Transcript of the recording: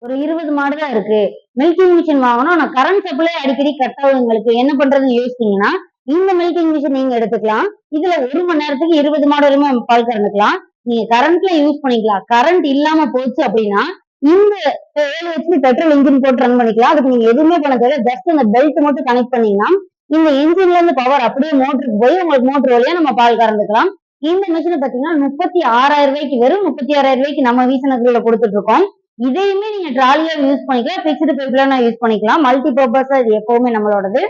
ஒரு 20 மாடு தான் இருக்கு. மில்கிங் மிஷின் வாங்கணும். ஆனா கரண்ட் சப்ளை அடிக்கடி கட் ஆகும் எங்களுக்கு. என்ன பண்றதுன்னு யோசிச்சீங்கன்னா, இந்த மில்கிங் மிஷின் நீங்க எடுத்துக்கலாம். இதுல 1 மணி நேரத்துக்கு 20 மாடு வரையுமே நம்ம பால் கறந்துக்கலாம். நீங்க கரண்ட்ல யூஸ் பண்ணிக்கலாம். கரண்ட் இல்லாம போச்சு அப்படின்னா, இந்த 7 ஹெச்பி பெட்ரோல் இன்ஜின் போட்டு ரன் பண்ணிக்கலாம். அதுக்கு நீங்க எதுவுமே பண்ண தேவையில்ல. ஜஸ்ட் அந்த பெல்ட் மட்டும் கனெக்ட் பண்ணீங்கன்னா, இந்த இன்ஜின்ல இருந்து பவர் அப்படியே மோட்டருக்கு போய் உங்களுக்கு மோட்டர் வழியா நம்ம பால் கறந்துக்கலாம். இந்த மிஷினை பாத்தீங்கன்னா 36,000 ரூபாய்க்கு வெறும் 36,000 ரூபாய்க்கு நம்ம வீசனத்துல கொடுத்துட்டு இருக்கோம். இதையுமே நீங்க ட்ராலியா யூஸ் பண்ணிக்கலாம். பிக்ஸ்டு பைப்ல யூஸ் பண்ணிக்கலாம். மல்டி பர்பஸா இது எப்பவுமே நம்மளோடது.